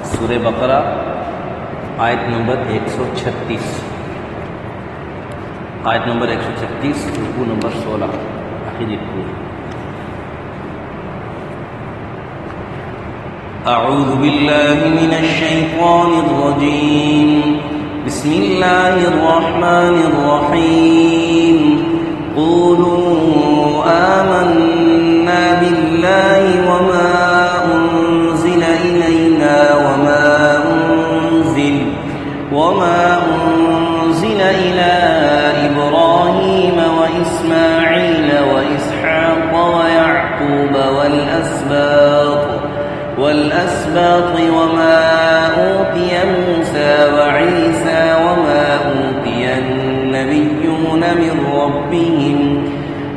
سورہ بقرہ آیت نمبر 136، آیت نمبر 136، رکوع نمبر 16، آخری رکوع۔ اعوذ باللہ من الشیطان الرجیم، بسم اللہ الرحمن الرحیم، قولوا آمنا باللہ وما انزل الینا وما انزل الى ابراہیم واسماعیل واسحاق ویعقوب والاسباط وما اوتی موسى وعیسى وما اوتی النبیون من ربهم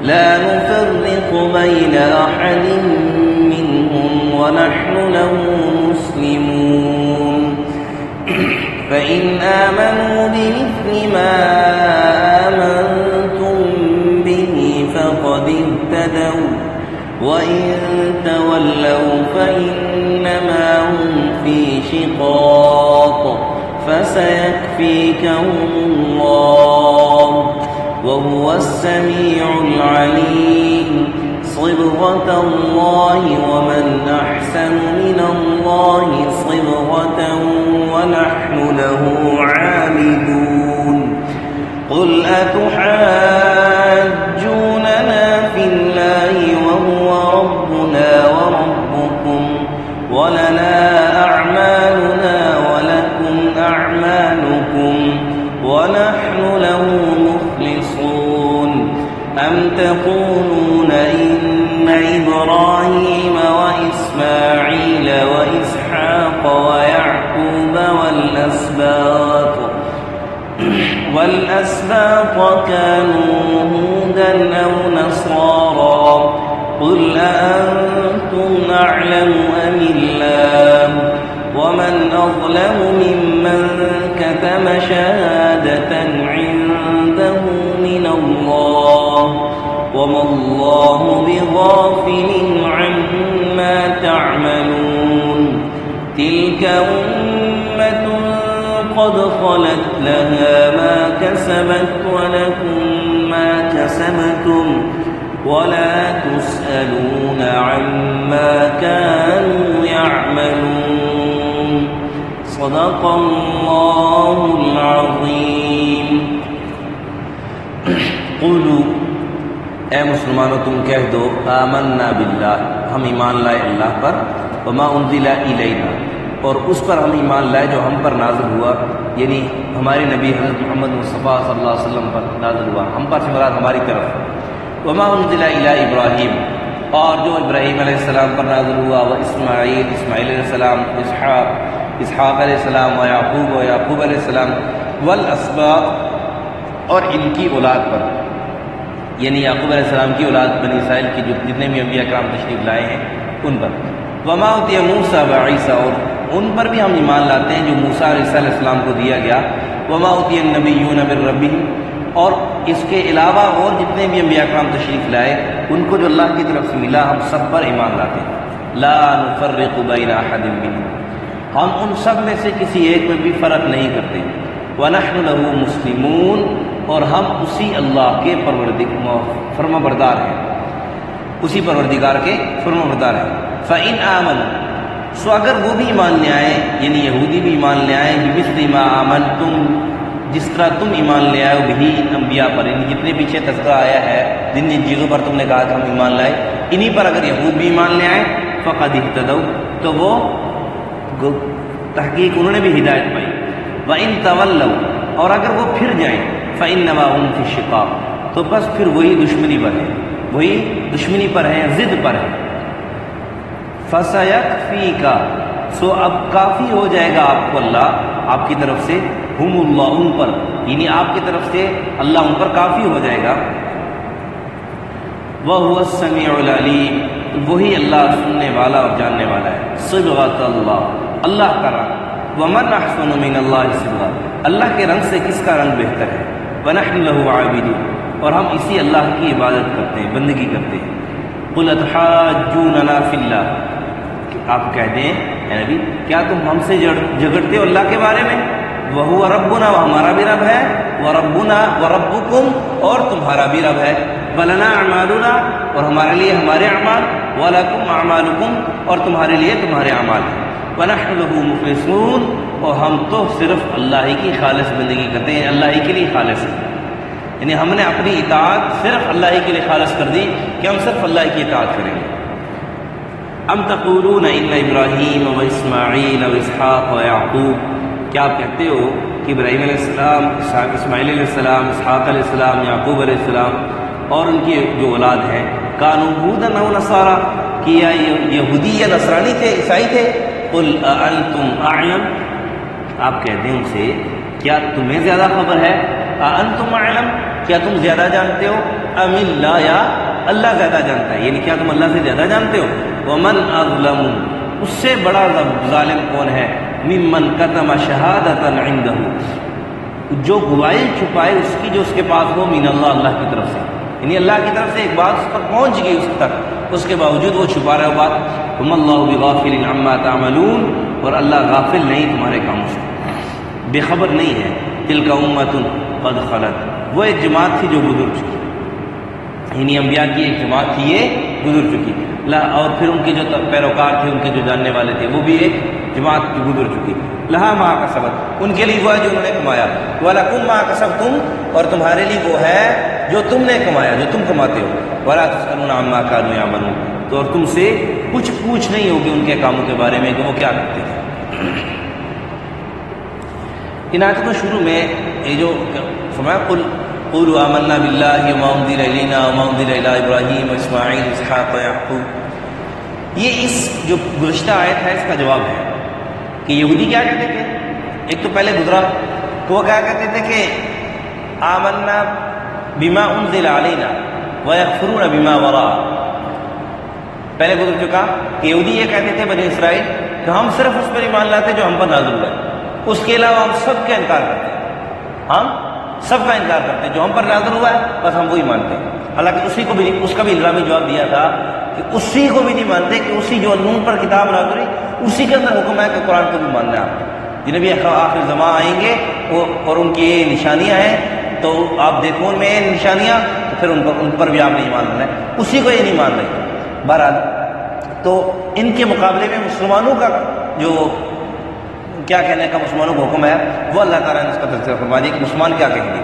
لا نفرق بين احد منهم ونحن له مسلمون فإن آمنوا بمثل ما آمنتم به فقد اهتدوا وإن تولوا فإنما هم في شقاق فسيكفيكهم الله وهو السميع العليم صبغة الله ومن أحسن من الله صبغة ونحن له عابدون قل أتحاجوننا في الله وهو ربنا وربكم ولنا أعمالنا ولكم أعمالكم ونحن له مخلصون أم تقولون إن إبراهيم وإسماعيل وإسحاق ويعقوب والأسباط كانوا هودا أو نصارى قل أأنتم أعلم أم الله ومن أظلم ممن كتم شهادة عنده من الله وما الله بغافل عما تعملون تلك أمة قد خلت لها ما كسبت ولكم ما كسبتم ولا تسألون عما كانوا يعملون صدق الله العظيم۔ قولوا، اے مسلمانوں تم کہہ دو، آمنا باللہ، ہم ایمان لائے اللہ پر، وما انزل الینا، اور اس پر ہم ایمان لائے جو ہم پر نازل ہوا، یعنی ہمارے نبی حضرت محمد مصطفیٰ صلی اللہ علیہ وسلم پر نازل ہوا، ہم پر سے مراد ہماری طرف، وما انزل الی ابراہیم، اور جو ابراہیم علیہ السلام پر نازل ہوا، وہ اسماعیل علیہ السلام، اسحاق علیہ السلام، و یعقوب علیہ السلام، والاسباط، اور ان کی اولاد پر، یعنی یعقوب علیہ السلام کی اولاد بنی اسرائیل کی جتنے بھی انبیاء کرام تشریف لائے ہیں ان پر، وما اوتی موسیٰ و عیسیٰ، اور ان پر بھی ہم ایمان لاتے ہیں جو موسیٰ اور عیسیٰ علیہ السلام کو دیا گیا، وما اوتی النبیون من ربہم، اور اس کے علاوہ اور جتنے بھی انبیاء کرام تشریف لائے ان کو جو اللہ کی طرف سے ملا ہم سب پر ایمان لاتے ہیں، لا نفرق بین احد منہم، ہم ان سب میں سے کسی ایک میں بھی فرق نہیں کرتے، ونحن له مسلمون، اور ہم اسی اللہ کے فرما بردار ہیں، اسی پروردگار کے فرما بردار ہیں۔ فَإِنْ آمَنُوا، سو اگر وہ بھی ایمان لے آئے، یعنی یہودی بھی ایمان لے آئے، بِمِثْلِ مَا آمَنْتُمْ، جس طرح تم ایمان لے آئے ہو بھی ان انبیاء پر، یعنی جتنے پیچھے تذکرہ آیا ہے جن چیزوں پر تم نے کہا کہ ہم ایمان لائے، انہی پر اگر یہود بھی ایمان لے آئے، فَقَدِ اهْتَدَوْا، تو وہ تحقیق انہوں نے بھی ہدایت پائی، وَإِنْ تَوَلَّوْا، اور اگر وہ پھر جائیں، فَإِنَّمَا هُمْ فِي الشِّقَاقِ، تو بس پھر وہی دشمنی پر ہے، وہی دشمنی پر ہے، ضد پر ہے۔ فَسَيَكْفِيكَ، سو اب کافی ہو جائے گا آپ کو اللہ آپ کی طرف سے، ہم اللہ، ان پر، یعنی آپ کی طرف سے اللہ ان پر کافی ہو جائے گا، وَهُوَ السَّمِيعُ الْعَلِيمُ، وہی اللہ سننے والا اور جاننے والا ہے، صبغۃ اللہ، اللہ کا رنگ، وَمَنْ أَحْسَنُ مِنَ اللَّهِ صِبْغَةً، اللہ کے رنگ سے کس کا رنگ بہتر ہے، وَنَحْنُ لَهُ عَابِدُونَ، اور ہم اسی اللہ کی عبادت کرتے ہیں، بندگی کرتے ہیں۔ قُلْ أَتُحَاجُّونَنَا فِي اللَّهِ، آپ کہہ دیں اے نبی کیا تم ہم سے جھگڑتے ہو اللہ کے بارے میں؟ وَهُوَ رَبُّنَا وہ ہمارا بھی رب ہے، وَرَبُّنَا وَرَبُّكُمْ اور تمہارا بھی رب ہے، وَلَنَا أَعْمَالُنَا اور ہمارے لیے ہمارے اعمال، وَلَكُمْ أَعْمَالُكُمْ اور تمہارے لیے تمہارے اعمال ہیں، وَنَحْنُ لَهُ مُخْلِصُونَ اور ہم تو صرف اللہ ہی کی خالص بندگی کرتے ہیں، اللہ ہی کے لیے خالص ہے، یعنی ہم نے اپنی اطاعت صرف اللہ ہی کے لیے خالص کر دی کہ ہم صرف اللہ کی اطاعت کریں گے۔ ام تقولون ان ابراہیم و اسماعیل و اسحاق و یعقوب کیا آپ کہتے ہو کہ ابراہیم علیہ السلام، اسماعیل علیہ السلام، اسحاق علیہ السلام، یعقوب علیہ السلام اور ان کی جو اولاد ہیں کانوا ہودن و نصارا کہ یہودی یا نصرانی تھے، عیسائی تھے، قل اانتم اعلم آپ کہتے ہیں ان سے کیا تمہیں زیادہ خبر ہے، اانتم اعلم کیا تم زیادہ جانتے ہو، ام اللہ یا اللہ زیادہ جانتا ہے، یعنی کیا تم اللہ سے زیادہ جانتے ہو، ومن اظلم اس سے بڑا ظالم کون ہے، ممن کتم شہادۃ عنده جو گواہی چھپائے اس کی جو اس کے پاس ہو، من اللہ اللہ کی طرف سے، یعنی اللہ کی طرف سے ایک بات اس پر پہنچ گئی اس تک، اس کے باوجود وہ چھپا رہا ہے بات، وما اللہ بغافل عما تعملون اور اللہ غافل نہیں تمہارے کاموں سے، بے خبر نہیں ہے، تلک امۃ قد خلت وہ ایک جماعت تھی جو گزر چکی، یعنی انبیاء کی ایک جماعت تھی یہ گزر چکی، اور پھر ان کے جو پیروکار تھے، ان کے جو جاننے والے تھے وہ بھی ایک جماعت کی گزر چکی، لہا ما کسبت ان کے لیے وہ ہے جو انہوں نے کمایا، وَلَكُمْ مَا كَسَبْتُمْ اور تمہارے لیے وہ ہے جو تم نے کمایا، جو تم کماتے ہو، وَلَا تُسْأَلُونَ عَمَّا كَانُوا يَعْمَلُونَ تو اور تم سے کچھ پوچھ نہیں ہوگی ان کے کاموں کے بارے میں کہ وہ کیا کرتے تھے۔ ان آیتوں کے شروع میں یہ جو فرمایا قولوا آمنا باللہ وما انزل الینا وما انزل الی ابراہیم واسماعیل واسحاق ویعقوب، یہ اس جو گزشتہ آیت ہے اس کا جواب ہے کہ یہودی کیا کہتے تھے، ایک تو پہلے گزرا تو وہ کیا کہتے تھے کہ آمنا بما انزل علینا ویکفرون بما وراء، پہلے گزر چکا کہ یہودی یہ کہتے تھے بنی اسرائیل کہ ہم صرف اس پر ایمان لاتے جو ہم پر نازل ہوا ہے، اس کے علاوہ ہم سب کا انکار کرتے ہیں، ہم سب کا انکار کرتے ہیں، جو ہم پر نازل ہوا ہے بس ہم وہی مانتے ہیں، حالانکہ اسی کو بھی اس کا بھی الزامی جواب دیا تھا کہ اسی کو بھی نہیں مانتے کہ اسی جو نون پر کتاب نازل ہوئی اسی کے اندر حکم ہے کہ قرآن کو بھی ماننا ہے آپ، جنہیں بھی آخر زمان آئیں گے اور ان کی یہ نشانیاں ہیں تو آپ دیکھو ان میں نشانیاں تو پھر ان پر بھی آپ نے ایمان لانا ہے، اسی کو یہ نہیں مان رہے۔ بہرحال تو ان کے مقابلے میں مسلمانوں کا جو کیا کہنے کا مسلمانوں کو حکم ہے وہ اللہ تعالیٰ نے اس کا تذکرہ فرما دیا کہ مسلمان کیا کہیں گے،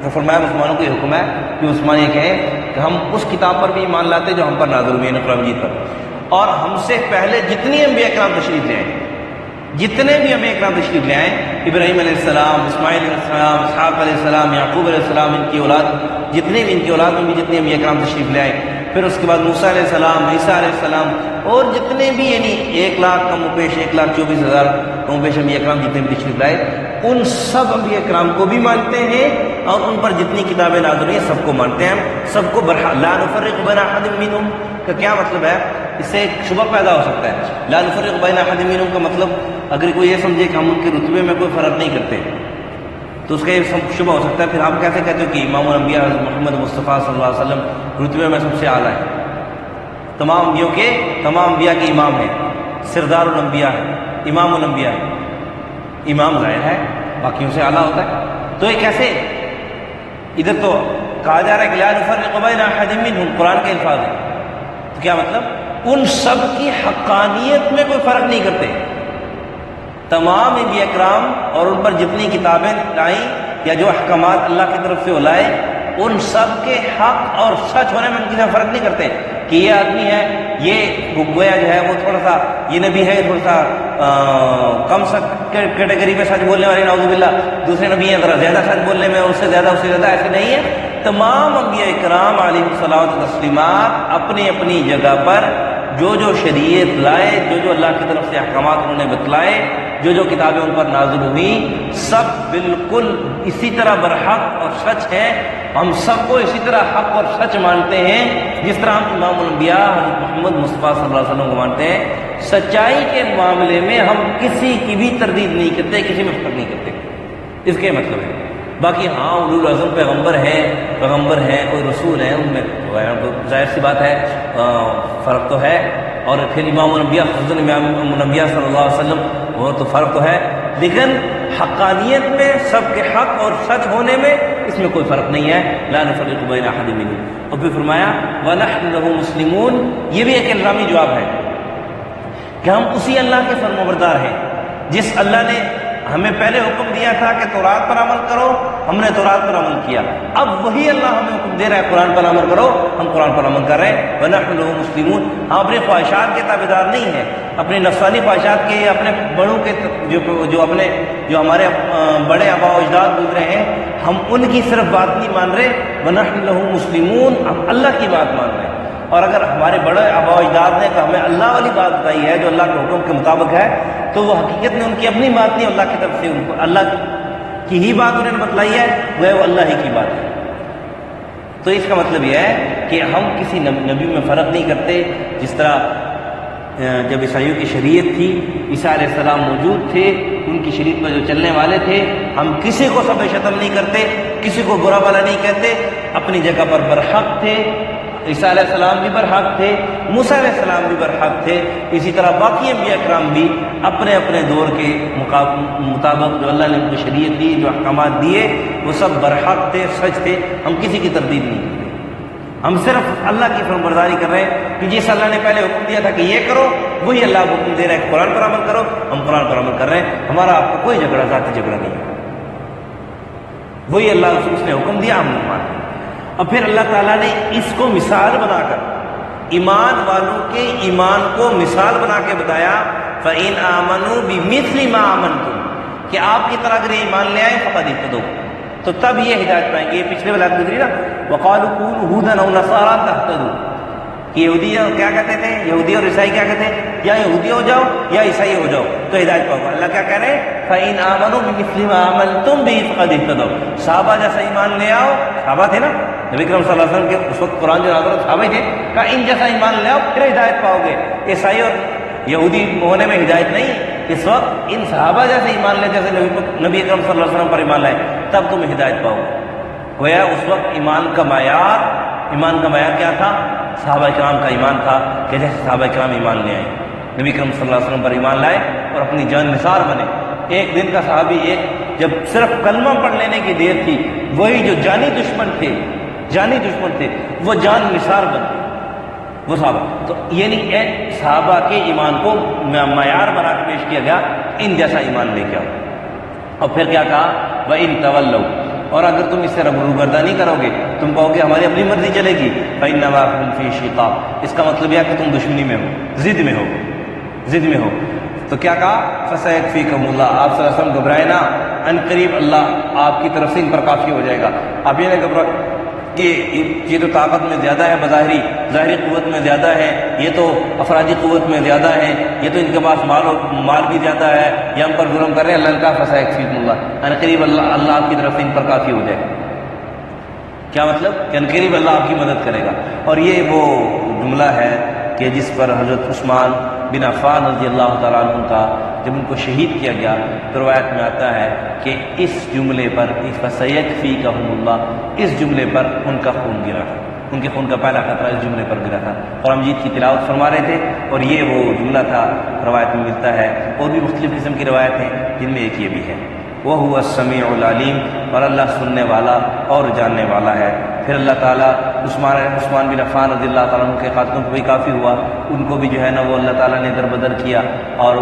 تو فرمایا مسلمانوں کو یہ حکم ہے کہ مسلمان یہ کہیں کہ ہم اس کتاب پر بھی ایمان لاتے جو ہم پر نازل ہوئی ہے، قرآن مجید پر، اور ہم سے پہلے جتنی انبیاء کرام تشریف لے آئے، جتنے بھی انبیاء کرام تشریف لے آئے، ابراہیم علیہ السلام، اسماعیل علیہ السلام، اسحاق علیہ السلام، یعقوب علیہ السلام، ان کی اولاد جتنے بھی ان کی اولاد میں بھی جتنے انبیاء کرام تشریف لے آئے، پھر اس کے بعد موسیٰ علیہ السلام، عیسیٰ علیہ السلام اور جتنے بھی یعنی 1,00,000 کم و بیش 1,24,000 کم و بیش انبیاء کرام جتنے بھی تشریف لائے، ان سب انبیاء کرام کو بھی مانتے ہیں اور ان پر جتنی کتابیں نازل ہیں سب کو مانتے ہیں، سب کو لا نفرق بین احد منہم کا کیا مطلب ہے، اس سے ایک شبہ پیدا ہو سکتا ہے، لا نفرق بین احد منہم کا مطلب اگر کوئی یہ سمجھے کہ ہم ان کے رتبے میں کوئی فرق نہیں کرتے تو اس کا یہ شبہ ہو سکتا ہے، پھر آپ کیسے کہتے ہو کہ امام الانبیاء حضرت محمد مصطفیٰ صلی اللہ علیہ وسلم رتبے میں سب سے اعلیٰ ہے، تمام انبیاء کے تمام انبیاء کے امام ہیں، سردار الانبیاء ہے، امام الانبیاء ہے، امام ظاہر ہے باقیوں سے اعلیٰ ہوتا ہے، تو یہ کیسے، ادھر تو کہا جا رہا ہے کہ لا نفرق بین احد منہم، قرآن کے الفاظ ہیں، تو کیا مطلب ان سب کی حقانیت میں کوئی فرق نہیں کرتے، تمام انبیاء کرام اور ان پر جتنی کتابیں لائیں یا جو احکامات اللہ کی طرف سے وہ لائے ان سب کے حق اور سچ ہونے میں ان کی فرق نہیں کرتے کہ یہ آدمی ہے، یہ گویا جو ہے وہ تھوڑا سا یہ نبی ہے تھوڑا سا کم کیٹیگری میں سچ بولنے والے نعوذ باللہ، دوسرے نبی ہیں ذرا زیادہ سچ بولنے میں اس سے زیادہ ایسے نہیں ہے، تمام انبیاء کرام علیہ الصلوۃ والتسلیمات اپنی اپنی جگہ پر جو جو شریعت لائے، جو جو اللہ کی طرف سے احکامات انہوں نے بتلائے، جو جو کتابیں ان پر نازل ہوئیں سب بالکل اسی طرح برحق اور سچ ہیں، ہم سب کو اسی طرح حق اور سچ مانتے ہیں جس طرح ہم امام الانبیاء حضرت محمد مصطفیٰ صلی اللہ علیہ وسلم کو مانتے ہیں، سچائی کے معاملے میں ہم کسی کی بھی تردید نہیں کرتے، کسی میں فخر نہیں کرتے، اس کے مطلب ہے، باقی ہاں اولو العزم پیغمبر ہیں کوئی رسول ہیں، ان میں ظاہر سی بات ہے فرق تو ہے، اور پھر امام الانبیاء خصوصاً امام الانبیاء صلی اللہ علیہ وسلم، وہ تو فرق تو ہے، لیکن حقانیت میں سب کے حق اور سچ ہونے میں اس میں کوئی فرق نہیں ہے، لا نفرق بین احد منهم۔ اور پھر فرمایا وَنَحْنُ لَهُ مُسْلِمُونَ، یہ بھی ایک الزامی جواب ہے کہ ہم اسی اللہ کے فرمانبردار ہیں جس اللہ نے ہمیں پہلے حکم دیا تھا کہ تورات پر عمل کرو، ہم نے تورات پر عمل کیا، اب وہی اللہ ہمیں حکم دے رہا ہے قرآن پر عمل کرو، ہم قرآن پر عمل کر رہے ہیں۔ وَنَحْنُ لَهُ مُسْلِمُونَ، ہم اپنی خواہشات کے تابعدار نہیں ہیں، اپنی نفسانی خواہشات کے، اپنے بڑوں کے جو ہمارے بڑے آباء و اجداد گزرے ہیں، ہم ان کی صرف بات نہیں مان رہے، وَنَحْنُ لَهُ مُسْلِمُونَ، ہم اللہ کی بات مان رہے ہیں۔ اور اگر ہمارے بڑے آباء و اجداد نے تو ہمیں اللہ والی بات بتائی ہے جو اللہ کے حکم کے مطابق ہے، تو وہ حقیقت میں ان کی اپنی بات نہیں، اللہ کی طرف سے ان کو اللہ کی ہی بات انہوں نے بتلائی ہے، وہ اللہ ہی کی بات ہے۔ تو اس کا مطلب یہ ہے کہ ہم کسی نبی میں فرق نہیں کرتے۔ جس طرح جب عیسائیوں کی شریعت تھی، عیسیٰ علیہ السلام موجود تھے، ان کی شریعت پر جو چلنے والے تھے، ہم کسی کو سب شتم نہیں کرتے، کسی کو برا بھلا نہیں کہتے، اپنی جگہ پر برحق تھے۔ عیسیٰ علیہ السلام بھی برحق تھے، موسیٰ علیہ السلام بھی برحق تھے، اسی طرح باقی انبیاء کرام بھی اپنے اپنے دور کے مطابق جو اللہ نے ان کو شریعت دی، جو احکامات دیے، وہ سب برحق تھے، سچ تھے، ہم کسی کی تردید نہیں کرتے۔ ہم صرف اللہ کی فرمانبرداری کر رہے ہیں کہ جس اللہ نے پہلے حکم دیا تھا کہ یہ کرو، وہی اللہ حکم دے رہا ہے کہ قرآن پر عمل کرو، ہم قرآن پر عمل کر رہے ہیں۔ ہمارا آپ کو کوئی جھگڑا، ذاتی جھگڑا نہیں ہے، وہی اللہ اس نے حکم دیا، ہم مانتے ہیں۔ اور پھر اللہ تعالیٰ نے اس کو مثال بنا کر ایمان والوں کے ایمان کو مثال بنا کے بتایا، فَإِنْ آمَنُوا بِمِثْلِ مَا آمَنْتُمْ، کہ آپ کی طرح اگر ایمان لے آئے فقد اہتدوا، تو تب یہ ہدایت پائیں گے۔ یہ پچھلے والا گزری نا، وَقَالُوا كُونُوا هُودًا أَوْ نَصَارَىٰ تَهْتَدُوا، کہ یہودی کیا کہتے تھے، یہودی اور عیسائی کیا کہتے ہیں، یا یہودی ہو جاؤ یا عیسائی ہو جاؤ تو ہدایت پاؤ گا۔ اللہ کیا کہہ رہے ہیں، فَإِنْ آمَنُوا بِمِثْلِ مَا آمَنْتُمْ بِهِ فَقَدِ اهْتَدَوْا، صحابہ جیسا ایمان لے آؤ، صحابہ تھے نا نبی کرم صلی اللہ علیہ وسلم کے اس وقت قرآن جو نازل صحابہ تھے، کہا ان جیسا ایمان لے آؤ پھر ہدایت پاؤ گے۔ عیسائی اور یہودی ہونے میں ہدایت نہیں، اس وقت ان صحابہ جیسے ایمان لے، جیسے نبی کرم صلی اللہ علیہ وسلم پر ایمان لائے، تب تم ہدایت پاؤ گے۔ گویا اس وقت ایمان کا معیار کیا تھا؟ صحابہ کرام کا ایمان تھا کہ جیسے صحابہ کرام ایمان لے آئے، نبی کرم صلی اللہ علیہ وسلم پر ایمان لائے اور اپنی جان نثار بنے۔ ایک دن کا صحابی، جب صرف کلمہ پڑھ لینے کی دیر تھی، وہی جو جانی دشمن تھے وہ جان نثار بن گئے، وہ صحابہ۔ تو یعنی صحابہ کے ایمان کو معیار بنا کے پیش کیا گیا، ان جیسا ایمان لے کے آؤ۔ اور پھر کیا کہا، وَإِن تَوَلَّوْا، اور اگر تم اس سے روگردانی کرو گے، تم کہو گے ہماری اپنی مرضی چلے گی، فَإِنَّمَا هُمْ فِي شِقَاقٍ، اس کا مطلب یہ ہے کہ تم دشمنی میں ہو، ضد میں ہو۔ تو کیا کہا، فَسَيَكْفِيكُمُ اللَّهُ، آپ صلی اللہ علیہ وسلم گھبرائے نا، ان قریب اللہ آپ کی طرف سے ان پر کافی ہو جائے گا۔ آپ یہ نہ گھبراؤ کہ یہ تو طاقت میں زیادہ ہے، ظاہری قوت میں زیادہ ہے، یہ تو افرادی قوت میں زیادہ ہے، یہ تو ان کے پاس مال بھی زیادہ ہے، یہ ہم پر ظلم کر رہے ہیں۔ اللہ کا فَسَيَكْفِيكُمُ اللَّهُ، ان قریب اللہ آپ کی طرف سے ان پر کافی ہو جائے گا۔ کیا مطلب کہ ان قریب اللہ آپ کی مدد کرے گا۔ اور یہ وہ جملہ ہے کہ جس پر حضرت عثمان بن عفان رضی اللہ تعالیٰ عنہ کا جب ان کو شہید کیا گیا، تو روایت میں آتا ہے کہ اس جملے پر فَسَيَكْفِيكَهُمُ اللَّهُ، اس جملے پر ان کا خون گرا تھا، ان کے خون کا پہلا قطرہ اس جملے پر گرا تھا۔ قرآن مجید کی تلاوت فرما رہے تھے اور یہ وہ جملہ تھا، روایت میں ملتا ہے۔ اور بھی مختلف قسم کی روایت ہیں جن میں ایک یہ بھی ہے، وَهُوَ السَّمِيعُ الْعَلِيمُ، اور اللہ سننے والا اور جاننے والا ہے۔ پھر اللہ تعالیٰ عثمان بن عفان رضی اللہ تعالیٰ عنہ کے قاتلوں کو بھی کافی ہوا، ان کو بھی جو ہے نا وہ اللہ تعالیٰ نے دربدر کیا، اور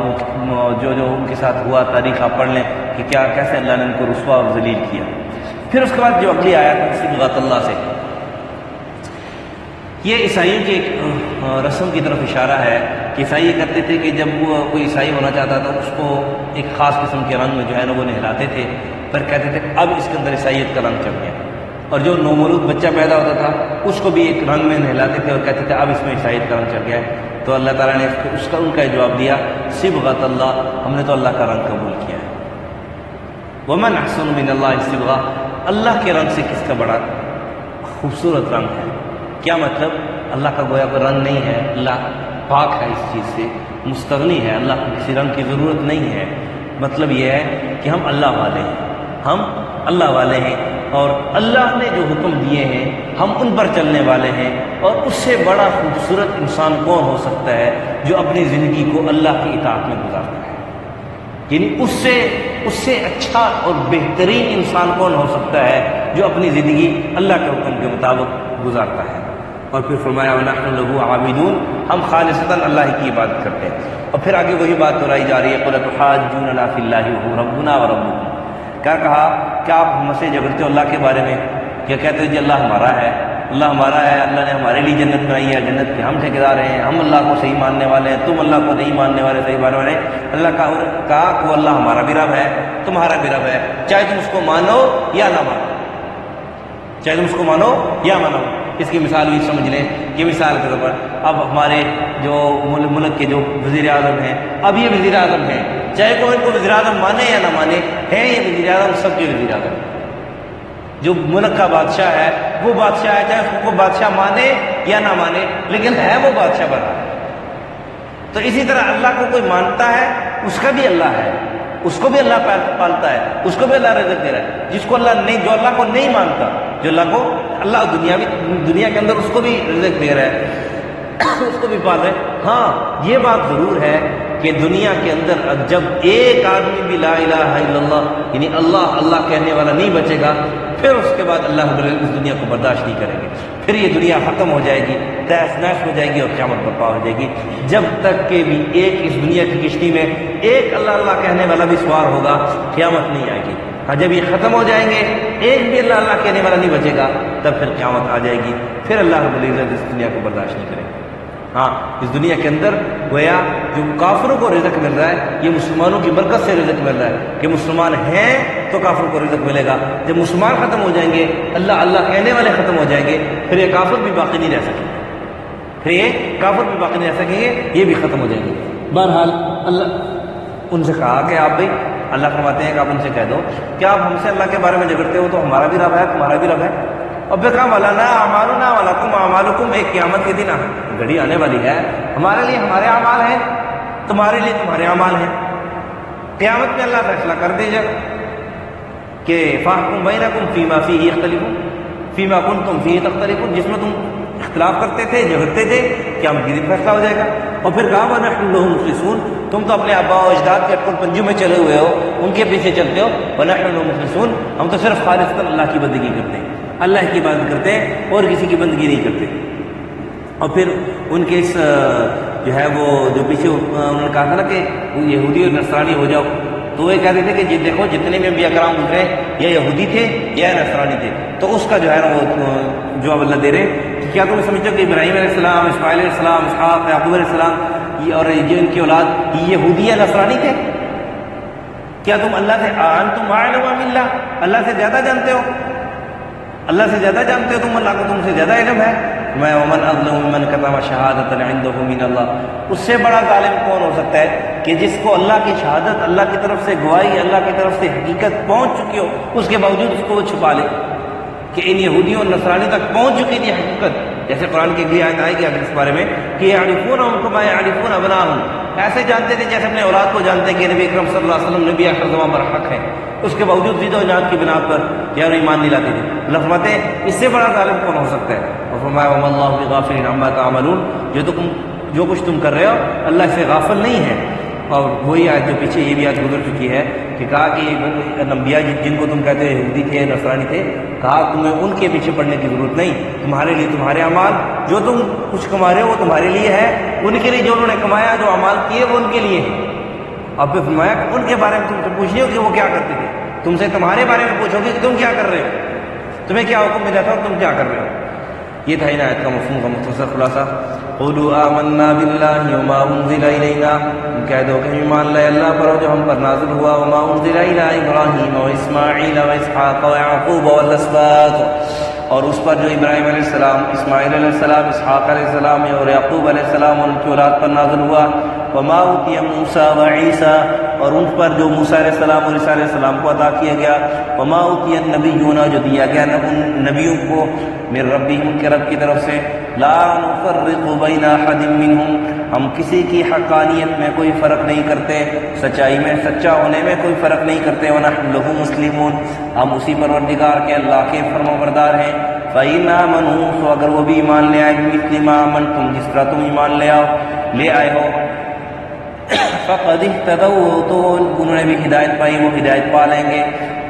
جو ان کے ساتھ ہوا تاریخ آپ پڑھ لیں کہ کیسے اللہ نے ان کو رسوا اور ذلیل کیا۔ پھر اس کے بعد جو اگلی آیت ہے صبغۃ اللہ سے، یہ عیسائیوں کی ایک رسم کی طرف اشارہ ہے کہ عیسائی یہ کرتے تھے کہ جب وہ کوئی عیسائی ہونا چاہتا تھا اس کو ایک خاص قسم کے رنگ میں جو ہے نا وہ نہلاتے تھے، پھر کہتے تھے اب اس کے اندر عیسائیت کا رنگ چڑھ گیا۔ اور جو نومولود بچہ پیدا ہوتا تھا اس کو بھی ایک رنگ میں نہلاتے تھے اور کہتے تھے اب اس میں عیسائیت کا رنگ چڑھ گیا ہے۔ تو اللہ تعالیٰ نے ان کا جواب دیا، صبغۃ اللہ، ہم نے تو اللہ کا رنگ قبول کیا ہے۔ وَمَنْ أَحْسَنُ مِنَ اللَّهِ صِبْغَةً، اللہ کے رنگ سے کس کا بڑا خوبصورت رنگ ہے۔ کیا مطلب، اللہ کا گویا کوئی رنگ نہیں ہے، اللہ پاک ہے، اس چیز سے مستغنی ہے، اللہ کو کسی رنگ کی ضرورت نہیں ہے۔ مطلب یہ ہے کہ ہم اللہ والے ہیں، اور اللہ نے جو حکم دیے ہیں ہم ان پر چلنے والے ہیں، اور اس سے بڑا خوبصورت انسان کون ہو سکتا ہے جو اپنی زندگی کو اللہ کی اطاعت میں گزارتا ہے؟ یعنی اس سے اچھا اور بہترین انسان کون ہو سکتا ہے جو اپنی زندگی اللہ کے حکم کے مطابق گزارتا ہے؟ اور پھر فرمایا وَنَحْنُ لَهُ عَابِدُونَ، ہم خالصتاً اللہ کی عبادت کرتے ہیں۔ اور پھر آگے وہی بات دہرائی جا رہی ہے قُلْ تُحَاجُّونَنَا فِي اللَّهِ وَهُوَ رَبُّنَا وَرَبُّكُمْ، کیا کہا کہ آپ ہم سے جھگڑتے ہو اللہ کے بارے میں، کیا کہتے ہو جی اللہ ہمارا ہے، اللہ ہمارا ہے، اللہ نے ہمارے لیے جنت بنائی ہے، جنت کے ہم ٹھیکیدار ہیں، ہم اللہ کو صحیح ماننے والے ہیں، تم اللہ کو نہیں ماننے والے صحیح ماننے والے ہیں۔ اللہ کا کہا کہ وہ اللہ ہمارا بھی رب ہے، تمہارا بھی رب ہے، چاہے تم اس کو مانو یا نہ مانو، چاہے تم اس کو مانو یا مانو۔ اس کی مثال بھی سمجھ لیں کہ مثال کے طور پر اب ہمارے جو ملک کے جو وزیر اعظم ہیں، اب یہ وزیر اعظم ہیں، چاہے کوئی ان کو وزیر اعظم مانے یا نہ مانے، ہیں یہ وزیر اعظم سب کے وزیر اعظم۔ جو ملک کا بادشاہ ہے وہ بادشاہ ہے، چاہے اس کو بادشاہ مانے یا نہ مانے، لیکن ہے وہ بادشاہ بنا ہے۔ تو اسی طرح اللہ کو کوئی مانتا ہے اس کا بھی اللہ ہے، اس کو بھی اللہ پالتا ہے، اس کو بھی اللہ رزق دے رہا ہے۔ جس کو اللہ نہیں، جو اللہ کو نہیں مانتا، جو اللہ کو اللہ دنیا کے اندر اس کو بھی رزق دے رہا ہے، اس کو بھی پال رہا ہے۔ ہاں یہ بات ضرور ہے کہ دنیا کے اندر جب ایک آدمی بھی لا الہ الا اللہ یعنی اللہ اللہ کہنے والا نہیں بچے گا، پھر اس کے بعد اللہ رب العزت اس دنیا کو برداشت نہیں کریں گے، پھر یہ دنیا ختم ہو جائے گی، تہس نہس ہو جائے گی اور قیامت برپا ہو جائے گی۔ جب تک کہ بھی ایک اس دنیا کی کشتی میں ایک اللہ اللہ کہنے والا بھی سوار ہوگا، قیامت نہیں آئے گی۔ ہاں جب یہ ختم ہو جائیں گے، ایک بھی اللہ اللہ کہنے والا نہیں بچے گا، تب پھر قیامت آ جائے گی، پھر اللہ رب العزت اس دنیا کو برداشت نہیں کرے گا۔ ہاں اس دنیا کے اندر گویا جو کافروں کو رزق مل رہا ہے یہ مسلمانوں کی برکت سے رزق مل رہا ہے کہ مسلمان ہیں تو کافروں کو رزق ملے گا۔ جب مسلمان ختم ہو جائیں گے، اللہ اللہ کہنے والے ختم ہو جائیں گے، پھر یہ کافر بھی باقی نہیں رہ سکیں گے، پھر یہ کافر بھی باقی نہیں رہ سکیں گے، یہ بھی ختم ہو جائیں گے۔ بہرحال اللہ ان سے کہا کہ آپ بھائی، اللہ فرماتے ہیں کہ آپ ان سے کہہ دو کہ آپ ہم سے اللہ کے بارے میں جھگڑتے ہو تو ہمارا بھی رب ہے، تمہارا بھی رب ہے۔ اور پھر کہا وَلَنَا أَعْمَالُنَا وَلَكُمْ أَعْمَالُكُمْ، ایک قیامت کے دن گھڑی آنے والی ہے، ہمارے لیے ہمارے اعمال ہیں، تمہارے لیے تمہارے اعمال ہیں۔ قیامت میں اللہ فیصلہ کر دے جائے کہ فَاحْكُمْ بَيْنَكُمْ فِيمَا فِيهِ يَخْتَلِفُونَ فِيمَا كُنْتُمْ فِيهِ تَخْتَلِفُونَ، جس میں تم اختلاف کرتے تھے، جھگڑتے تھے، قیامت کے دن فیصلہ ہو جائے گا۔ اور پھر کہا وَنَحْنُ لَهُ مُخْلِصُونَ، تم تو اپنے آباء و اجداد کے اکل پنجوں میں چلے ہوئے ہو، ان کے پیچھے چلتے ہو۔ وَنَحْنُ لَهُ مُخْلِصُونَ، ہم تو صرف خالصتاً اللہ کی بندگی کرتے ہیں، اللہ کی عبادت کرتے ہیں اور کسی کی بندگی نہیں کرتے۔ اور پھر ان کے اس جو ہے وہ جو پیچھے انہوں نے کہا تھا نا کہ یہودی اور نصرانی ہو جاؤ، تو وہ کہتے تھے کہ دیکھو جتنے بھی انبیاء کرام گزرے یا یہودی تھے یا نصرانی تھے، تو اس کا جو ہے نا وہ جواب اللہ دے رہے کہ کیا تم سمجھو کہ ابراہیم علیہ السلام، اسماعیل علیہ السلام، اسحاق، یعقوب علیہ السلام اور یہ ان کی اولاد یہ یہودی یا نصرانی تھے؟ کیا تم اللہ سے انتم اعلم ام اللہ، اللہ سے زیادہ جانتے ہو؟ اللہ سے زیادہ جانتے ہو تم اللہ کو، تم سے زیادہ علم ہے؟ میں ومن اظلم ممن کتم شہادۃ عنده من اللہ، اس سے بڑا ظالم کون ہو سکتا ہے کہ جس کو اللہ کی شہادت، اللہ کی طرف سے گواہی، اللہ کی طرف سے حقیقت پہنچ چکی ہو، اس کے باوجود اس کو وہ چھپا لے کہ ان یہودیوں اور نصرانی تک پہنچ چکی تھی حقیقت۔ جیسے قرآن کی اگلی آیت آئے گی اگر اس بارے میں کہ یعرفونہم کما یعرفون ابناءہم، ایسے جانتے تھے جیسے اپنے اولاد کو جانتے ہیں کہ نبی اکرم صلی اللہ علیہ وسلم نبی آخر زمان پر حق ہے، اس کے باوجود زد و جہاد کی بنا پر یا ایمان نہیں لاتے تھے۔ اللہ فرماتے ہیں اس سے بڑا ظالم کون ہو سکتا ہے؟ اور فرمایا وما اللہ بغافل عما تعملون، جو کچھ تم کر رہے ہو اللہ سے غافل نہیں ہے۔ اور وہی آیت جو پیچھے یہ بھی آج گزر چکی ہے کہ کہا کہ انبیاء جن کو تم کہتے ہو یہودی تھے، نصرانی تھے، کہا تمہیں ان کے پیچھے پڑنے کی ضرورت نہیں، تمہارے لیے تمہارے اعمال، جو تم کچھ کما رہے ہو وہ تمہارے لیے ہے، ان کے لیے جو انہوں نے کمایا، جو اعمال کیے وہ ان کے لیے ہیں۔ اب پھر فرمایا کہ ان کے بارے میں تم سے پوچھنی ہو کہ وہ کیا کرتے تھے، تم سے تمہارے بارے میں پوچھو گے کہ تم کیا کر رہے ہو، تمہیں کیا حکم ملا تھا اور تم کیا کر رہے ہو۔ یہ تھا ان آیت کا مفہوم کا مختصر خلاصہ۔ قولوا آمنا باللہ وما انزل الینا، کہہ دو کہ ایمان لائے اللہ پر جو ہم پر نازل ہوا، وما انزل الی ابراہیم واسماعیل واسحاق ویعقوب والاسباط، اور اس پر جو ابراہیم علیہ السلام، اسماعیل علیہ السلام، اسحاق علیہ السلام اور یعقوب علیہ السلام اور ان کی اولاد پر نازل ہوا، وما اوتی موسیٰ وعیسیٰ، اور ان پر جو موسیٰ علیہ السلام اور عیسیٰ علیہ السلام کو عطا کیا گیا، وما اوتی النبیون، جو دیا گیا ان نبیوں کو من ربہم، کے رب کی طرف سے، لا نفرق بین احد منہم، ہم کسی کی حقانیت میں کوئی فرق نہیں کرتے، سچائی میں، سچا ہونے میں کوئی فرق نہیں کرتے۔ وَنَحْنُ لَهُ مُسْلِمُونَ، ہم اسی پروردگار کے اللہ کے فرمانبردار ہیں۔ فَإِنْ آمَنُوا، تو اگر وہ بھی ایمان لے آئے، بِمِثْلِ مَا آمَنْتُمْ، جس طرح تم ایمان لے آئے ہو، فَقَدِ اهْتَدَوْا، تو انہوں نے بھی ہدایت پائی، وہ ہدایت پا لیں گے۔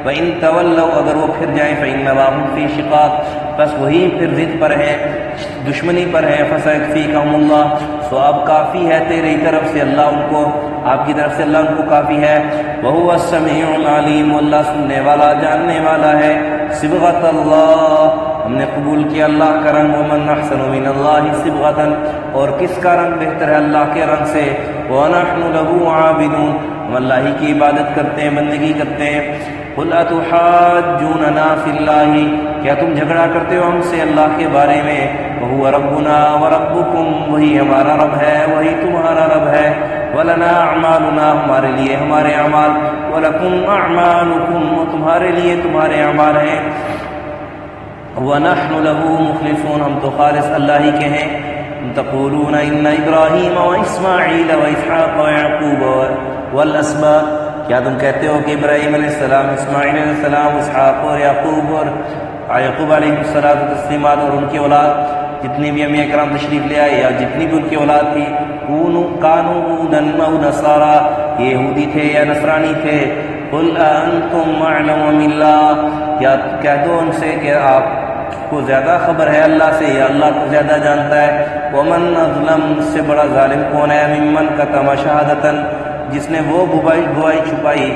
وَإِن تَوَلَّوْا، اگر وہ پھر جائیں، فَإِنَّمَا هُمْ فِي شِقَاقٍ، بس وہی پھر ضد پر ہے، دشمنی پر ہے۔ فَسَيَكْفِيكَهُمُ اللَّهُ، سو اب کافی ہے تیری طرف سے اللہ ان کو، آپ کی طرف سے اللہ ان کو کافی ہے۔ وَهُوَ السَّمِيعُ الْعَلِيمُ، اللہ سننے والا جاننے والا ہے۔ صبغۃ اللہ، ہم نے قبول کیا اللہ کا رنگ۔ وَمَنْ أَحْسَنُ مِنَ اللَّهِ صِبْغَةً، اور کس کا رنگ بہتر ہے اللہ کے رنگ سے۔ وَنَحْنُ لَهُ عَابِدُونَ، ہم اللہ ہی کی عبادت کرتے ہیں، بندگی کرتے ہیں۔ قُلْ أَتُحَاجُّونَنَا فِي اللَّهِ، کیا تم جھگڑا کرتے ہو ہم سے اللہ کے بارے میں؟ وَهُوَ رَبُّنَا وَرَبُّكُمْ، وہی ہمارا رب ہے، وہی تمہارا رب ہے۔ وَلَنَا أَعْمَالُنَا، ہمارے لیے ہمارے اعمال۔ وَلَكُمْ أَعْمَالُكُمْ، اور تمہارے لیے تمہارے اعمال ہیں۔ وَنَحْنُ لَهُ مُخْلِصُونَ، ہم تو خالص اللہ ہی کے ہیں۔ تقولون إن إبراہیم وإسماعیل وإسحاق ويعقوب والأسباط، کیا تم کہتے ہو کہ ابراہیم علیہ السلام، اسماعیل علیہ السلام، اسحاق اور یعقوب علیہ السلام تسلیمات، اور ان کی اولاد جتنی بھی انبیاء کرام تشریف لے آئے یا جتنی بھی ان کی اولاد تھی، کانوا ہودن او نصارا، یہ یہودی تھے یا نصرانی تھے۔ قل أأنتم أعلم أم اللہ، کیا کہہ دو ان سے کہ آپ کو زیادہ خبر ہے اللہ سے یا اللہ کو زیادہ جانتا ہے۔ ومن اظلم، سے بڑا ظالم کون ہے، ممن کتم شہادۃ، جس نے وہ گواہی چھپائی،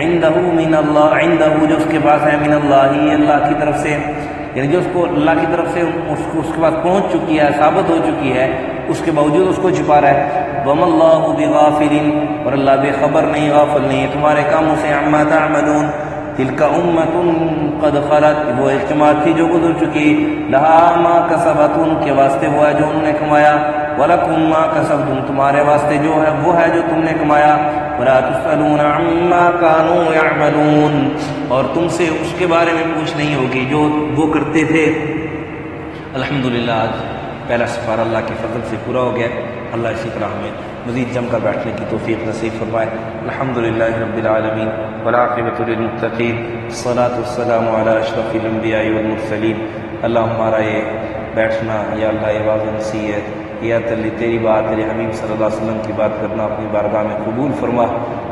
عندہ من اللہ، عندہ جو اس کے پاس ہے، من اللہ، اللہ کی طرف سے، یعنی جو اس کو اللہ کی طرف سے اس کے پاس پہنچ چکی ہے، ثابت ہو چکی ہے، اس کے باوجود اس کو چھپا رہا ہے۔ وما اللہ بغافل، اور اللہ بے خبر نہیں، غافل نہیں ہے تمہارے کاموں سے۔ عما تعملون، تلک امۃ قد خلت، وہ ایک جماعت تھی جو گزر چکی، لہا ما کسبت، ان کے واسطے وہ ہے جو انہوں نے کمایا، ولکم ما کسبتم، تمہارے واسطے جو ہے وہ ہے جو تم نے کمایا، ولا تسألون عما كانوا يعملون، اور تم سے اس کے بارے میں پوچھ نہیں ہوگی جو وہ کرتے تھے۔ الحمدللہ آج پہلا سفارہ اللہ کے فضل سے پورا ہو گیا۔ اللہ اسی طرح ہمیں مزید جم کر بیٹھنے کی توفیق نصیب فرمائے۔ الحمدللہ رب العالمین والعاقبۃ للمتقین، الصلاۃ والسلام علی اشرف الانبیاء والمرسلین۔ اللہ ہمارا یہ بیٹھنا، یا اللہ یہ واضح نصیحت، یا تعالی تیری بات، تیرے حبیب صلی اللہ علیہ وسلم کی بات کرنا اپنی بارگاہ میں قبول فرما۔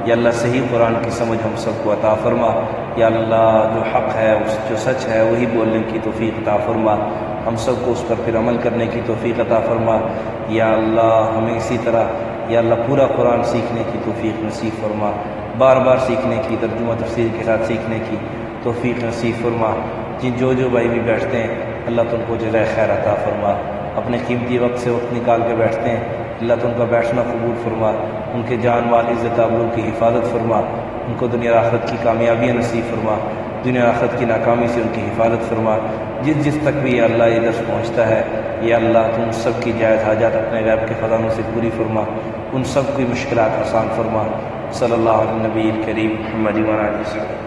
یا اللہ صحیح قرآن کی سمجھ ہم سب کو عطا فرما۔ یا اللہ جو حق ہے، جو سچ ہے، وہی بولنے کی توفیق عطا فرما، ہم سب کو اس پر پھر عمل کرنے کی توفیق عطا فرما۔ یا اللہ ہمیں اسی طرح یا اللہ پورا قرآن سیکھنے کی توفیق نصیب فرما، بار بار سیکھنے کی، ترجمہ تفسیر کے ساتھ سیکھنے کی توفیق نصیب فرما۔ جو بھائی بھی بیٹھتے ہیں اللہ تو ان کو جزائے خیر عطا فرما، اپنے قیمتی وقت سے وقت نکال کے بیٹھتے ہیں اللہ تو ان کا بیٹھنا قبول فرما، ان کے جان مال عزت آبرو کی حفاظت فرما، ان کو دنیا آخرت کی کامیابیاں نصیب فرما، دنیا آخرت کی ناکامی سے ان کی حفاظت فرما۔ جس تک بھی یا اللہ یہ درس پہنچتا ہے، یا اللہ تم سب کی جائز حاجات اپنے غیب کے خزانوں سے پوری فرما، ان سب کی مشکلات آسان فرما۔ صلی اللہ علیہ نبی کریم محمد و علیہ وسلم۔